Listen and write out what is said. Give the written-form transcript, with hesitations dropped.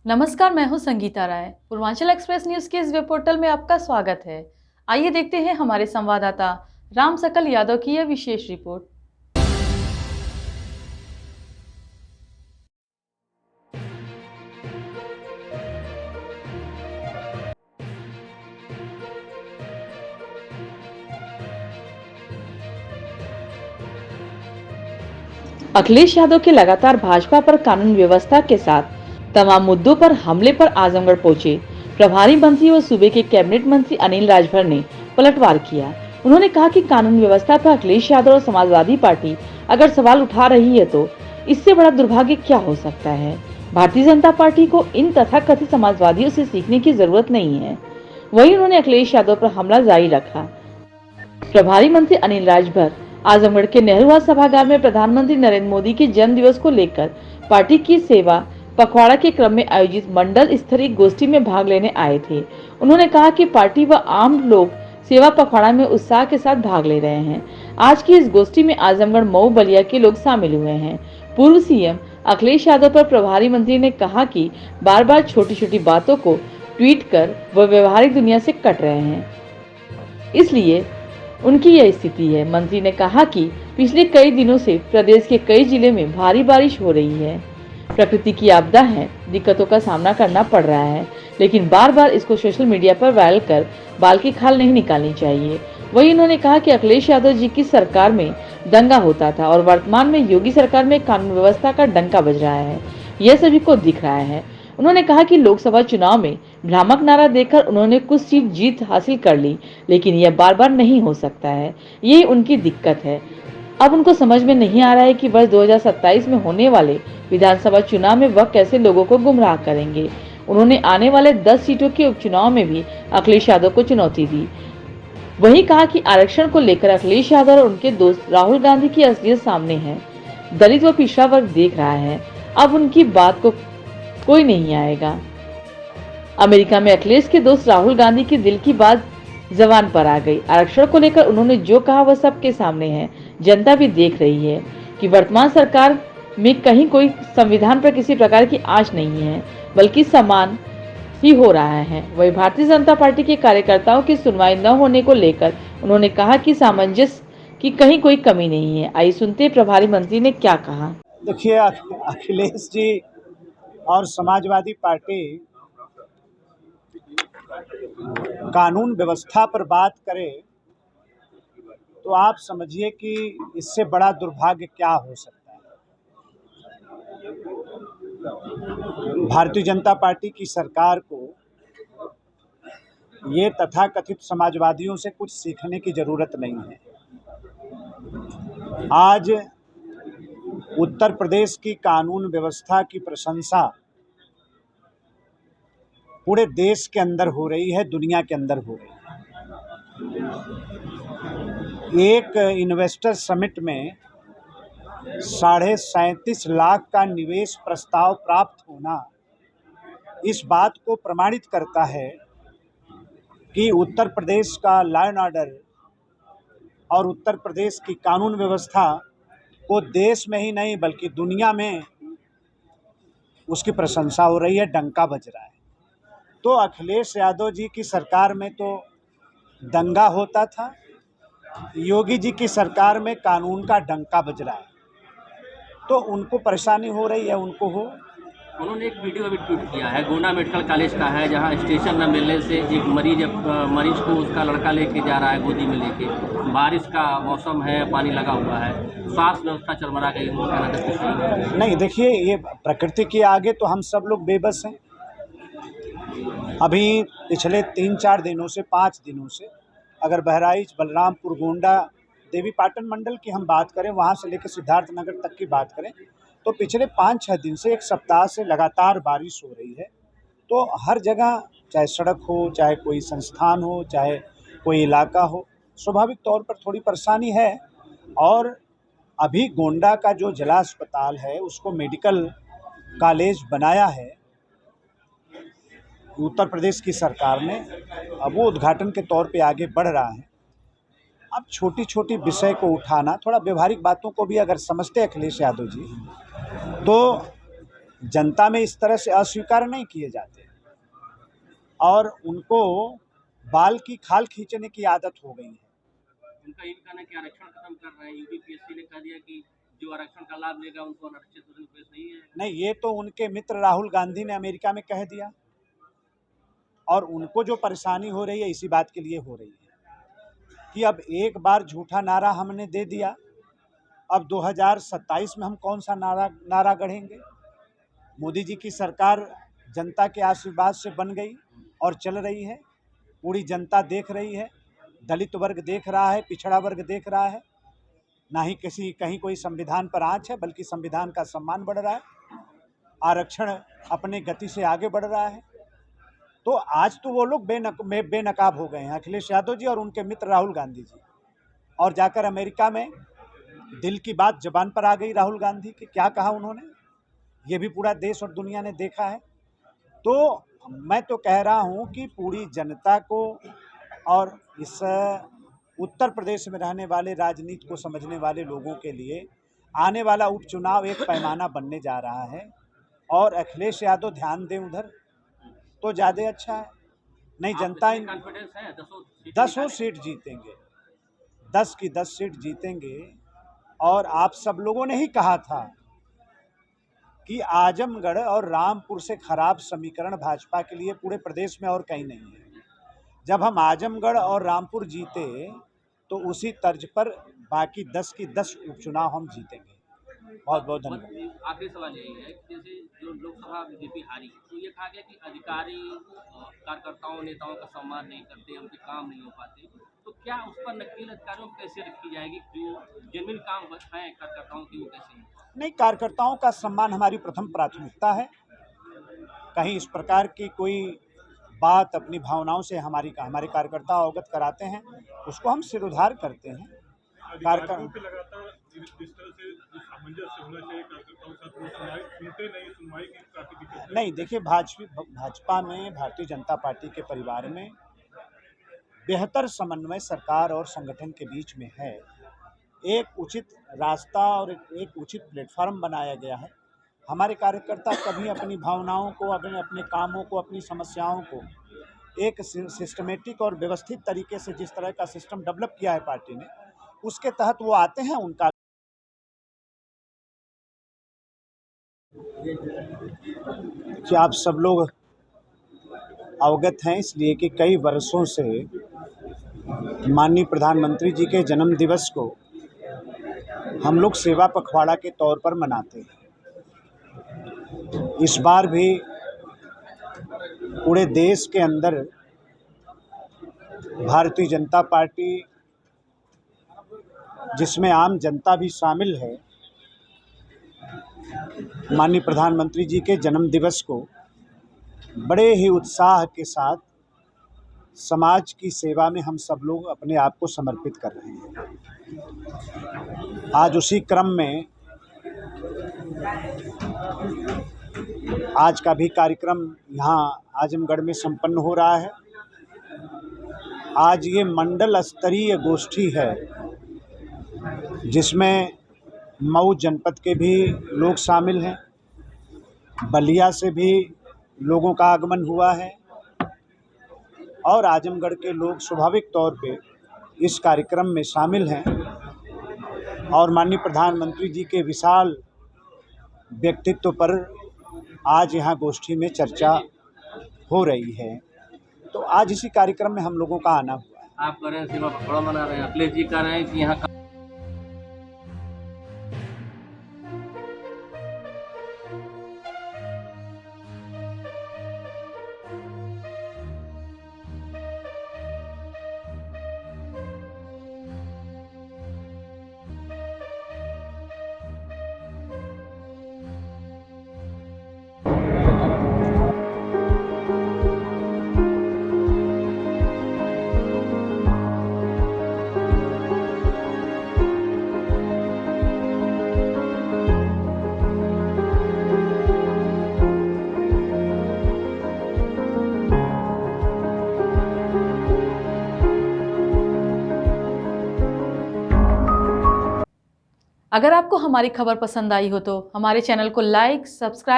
नमस्कार, मैं हूं संगीता राय। पूर्वांचल एक्सप्रेस न्यूज के इस वेब पोर्टल में आपका स्वागत है। आइए देखते हैं हमारे संवाददाता राम सकल यादव की यह विशेष रिपोर्ट। अखिलेश यादव के लगातार भाजपा पर कानून व्यवस्था के साथ तमाम मुद्दों पर हमले पर आजमगढ़ पहुंचे प्रभारी मंत्री व सूबे के कैबिनेट मंत्री अनिल राजभर ने पलटवार किया। उन्होंने कहा कि कानून व्यवस्था पर अखिलेश यादव और समाजवादी पार्टी अगर सवाल उठा रही है तो इससे बड़ा दुर्भाग्य क्या हो सकता है। भारतीय जनता पार्टी को इन तथाकथित समाजवादियों से सीखने की जरूरत नहीं है। वहीं उन्होंने अखिलेश यादव पर हमला जारी रखा। प्रभारी मंत्री अनिल राजभर आजमगढ़ के नेहरू सभागार में प्रधानमंत्री नरेंद्र मोदी के जन्म दिवस को लेकर पार्टी की सेवा पखवाड़ा के क्रम में आयोजित मंडल स्तरीय गोष्ठी में भाग लेने आए थे। उन्होंने कहा कि पार्टी व आम लोग सेवा पखवाड़ा में उत्साह के साथ भाग ले रहे हैं। आज की इस गोष्ठी में आजमगढ़, मऊ, बलिया के लोग शामिल हुए हैं। पूर्व सीएम अखिलेश यादव पर प्रभारी मंत्री ने कहा कि बार बार छोटी छोटी बातों को ट्वीट कर वह व्यवहारिक दुनिया से कट रहे हैं, इसलिए उनकी यह स्थिति है। मंत्री ने कहा कि पिछले कई दिनों से प्रदेश के कई जिले में भारी बारिश हो रही है। प्रकृति की आपदा है, दिक्कतों का सामना करना पड़ रहा है, लेकिन बार बार इसको सोशल मीडिया पर वायरल कर बाल की खाल नहीं निकालनी चाहिए। वहीं उन्होंने कहा कि अखिलेश यादव जी की सरकार में दंगा होता था और वर्तमान में योगी सरकार में कानून व्यवस्था का डंका बज रहा है, यह सभी को दिख रहा है। उन्होंने कहा कि लोकसभा चुनाव में भ्रामक नारा देकर उन्होंने कुछ सीट जीत हासिल कर ली, लेकिन यह बार बार नहीं हो सकता है। यही उनकी दिक्कत है। अब उनको समझ में नहीं आ रहा है कि वर्ष 2027 में होने वाले विधानसभा चुनाव में वह कैसे लोगों को गुमराह करेंगे। उन्होंने आने वाले 10 सीटों के उपचुनाव में भी अखिलेश यादव को चुनौती दी। वहीं कहा कि आरक्षण को लेकर अखिलेश यादव और उनके दोस्त राहुल गांधी की असलियत सामने है। दलित व पिछड़ा वर्ग देख रहा है, अब उनकी बात को कोई नहीं आएगा। अमेरिका में अखिलेश के दोस्त राहुल गांधी की दिल की बात जबान पर आ गई। आरक्षण को लेकर उन्होंने जो कहा वह सबके सामने है। जनता भी देख रही है कि वर्तमान सरकार में कहीं कोई संविधान पर किसी प्रकार की आंच नहीं है, बल्कि सम्मान ही हो रहा है। वही भारतीय जनता पार्टी के कार्यकर्ताओं की सुनवाई न होने को लेकर उन्होंने कहा कि सामंजस्य की कहीं कोई कमी नहीं है। आइए सुनते प्रभारी मंत्री ने क्या कहा। देखिए, अखिलेश जी और समाजवादी पार्टी कानून व्यवस्था पर बात करे तो आप समझिए कि इससे बड़ा दुर्भाग्य क्या हो सकता है। भारतीय जनता पार्टी की सरकार को ये तथाकथित समाजवादियों से कुछ सीखने की जरूरत नहीं है। आज उत्तर प्रदेश की कानून व्यवस्था की प्रशंसा पूरे देश के अंदर हो रही है, दुनिया के अंदर हो रही है। एक इन्वेस्टर समिट में 37.5 लाख का निवेश प्रस्ताव प्राप्त होना इस बात को प्रमाणित करता है कि उत्तर प्रदेश का लॉ एंड ऑर्डर और उत्तर प्रदेश की कानून व्यवस्था को देश में ही नहीं बल्कि दुनिया में उसकी प्रशंसा हो रही है, डंका बज रहा है। तो अखिलेश यादव जी की सरकार में तो दंगा होता था, योगी जी की सरकार में कानून का डंका बज रहा है, तो उनको परेशानी हो रही है, उनको हो। उन्होंने एक वीडियो अभी ट्वीट किया है, गोंडा मेडिकल कॉलेज का है, जहां स्टेशन न मिलने से एक मरीज को उसका लड़का लेके जा रहा है गोदी में लेके। बारिश का मौसम है, पानी लगा हुआ है, स्वास्थ्य व्यवस्था चरमरा गई। नहीं, देखिए, ये प्रकृति के आगे तो हम सब लोग बेबस हैं। अभी पिछले 3-4 दिनों से 5 दिनों से अगर बहराइच, बलरामपुर, गोंडा, देवीपाटन मंडल की हम बात करें, वहाँ से लेकर सिद्धार्थनगर तक की बात करें, तो पिछले 5-6 दिन से एक सप्ताह से लगातार बारिश हो रही है। तो हर जगह, चाहे सड़क हो, चाहे कोई संस्थान हो, चाहे कोई इलाका हो, स्वाभाविक तौर पर थोड़ी परेशानी है। और अभी गोंडा का जो जिला अस्पताल है उसको मेडिकल कॉलेज बनाया है उत्तर प्रदेश की सरकार ने, अब वो उद्घाटन के तौर पे आगे बढ़ रहा है। अब छोटी छोटी विषय को उठाना, थोड़ा व्यवहारिक बातों को भी अगर समझते अखिलेश यादव जी, तो जनता में इस तरह से अस्वीकार नहीं किए जाते और उनको बाल की खाल खींचने की आदत हो गई है। उनका ये भी कहना है कि आरक्षण खत्म कर रहे हैं। यूपीपीएससी ने कह दिया कि जो आरक्षण का लाभ लेगा उनको आरक्षित रुपये सही है। नहीं, ये तो उनके मित्र राहुल गांधी ने अमेरिका में कह दिया और उनको जो परेशानी हो रही है इसी बात के लिए हो रही है कि अब एक बार झूठा नारा हमने दे दिया, अब 2027 में हम कौन सा नारा गढ़ेंगे। मोदी जी की सरकार जनता के आशीर्वाद से बन गई और चल रही है, पूरी जनता देख रही है, दलित वर्ग देख रहा है, पिछड़ा वर्ग देख रहा है, ना ही कहीं कोई संविधान पर आंच है, बल्कि संविधान का सम्मान बढ़ रहा है, आरक्षण अपने गति से आगे बढ़ रहा है। तो आज तो वो लोग बेनकाब हो गए हैं, अखिलेश यादव जी और उनके मित्र राहुल गांधी जी, और जाकर अमेरिका में दिल की बात जबान पर आ गई राहुल गांधी की, क्या कहा उन्होंने, ये भी पूरा देश और दुनिया ने देखा है। तो मैं तो कह रहा हूं कि पूरी जनता को और इस उत्तर प्रदेश में रहने वाले राजनीति को समझने वाले लोगों के लिए आने वाला उपचुनाव एक पैमाना बनने जा रहा है और अखिलेश यादव ध्यान दें उधर तो ज़्यादा अच्छा है। नहीं, जनता कॉन्फिडेंस है 10 सीट जीतेंगे, 10 की 10 सीट जीतेंगे। और आप सब लोगों ने ही कहा था कि आजमगढ़ और रामपुर से खराब समीकरण भाजपा के लिए पूरे प्रदेश में और कहीं नहीं है। जब हम आजमगढ़ और रामपुर जीते तो उसी तर्ज पर बाकी 10 की 10 उपचुनाव हम जीतेंगे। बहुत बहुत धन्यवाद। आखिरी सवाल यही है कि जैसे जो लोकसभा बीजेपी हारी तो ये कहा गया कि अधिकारी कार्यकर्ताओं नेताओं का सम्मान नहीं करते, उनके काम नहीं हो पाते, तो क्या उस पर नकील अधिकारियों को कैसे रखी जाएगी, जो जेन्युइन काम है कार्यकर्ताओं की वो कैसे? नहीं, कार्यकर्ताओं का सम्मान हमारी प्रथम प्राथमिकता है। कहीं इस प्रकार की कोई बात अपनी भावनाओं से हमारे कार्यकर्ता अवगत कराते हैं, उसको हम सिरोधार करते हैं। नहीं, देखिए, भाजपा में, भारतीय जनता पार्टी के परिवार में बेहतर समन्वय सरकार और संगठन के बीच में है। एक उचित रास्ता और एक उचित प्लेटफॉर्म बनाया गया है। हमारे कार्यकर्ता कभी अपनी भावनाओं को, अपने कामों को, अपनी समस्याओं को एक सिस्टमेटिक और व्यवस्थित तरीके से, जिस तरह का सिस्टम डेवलप किया है पार्टी ने, उसके तहत वो आते हैं। उनका कि आप सब लोग अवगत हैं इसलिए कि कई वर्षों से माननीय प्रधानमंत्री जी के जन्म दिवस को हम लोग सेवा पखवाड़ा के तौर पर मनाते हैं। इस बार भी पूरे देश के अंदर भारतीय जनता पार्टी, जिसमें आम जनता भी शामिल है, माननीय प्रधानमंत्री जी के जन्म दिवस को बड़े ही उत्साह के साथ समाज की सेवा में हम सब लोग अपने आप को समर्पित कर रहे हैं। आज उसी क्रम में आज का भी कार्यक्रम यहाँ आजमगढ़ में संपन्न हो रहा है। आज ये मंडल स्तरीय गोष्ठी है जिसमें मऊ जनपद के भी लोग शामिल हैं, बलिया से भी लोगों का आगमन हुआ है और आजमगढ़ के लोग स्वाभाविक तौर पे इस कार्यक्रम में शामिल हैं और माननीय प्रधानमंत्री जी के विशाल व्यक्तित्व पर आज यहाँ गोष्ठी में चर्चा हो रही है। तो आज इसी कार्यक्रम में हम लोगों का आना हुआ है। आप कह रहे हैं सेवा पखवाड़ा मना रहे हैं, अखिलेश जी कह रहे हैं कि यहाँ अगर आपको हमारी खबर पसंद आई हो तो हमारे चैनल को लाइक, सब्सक्राइब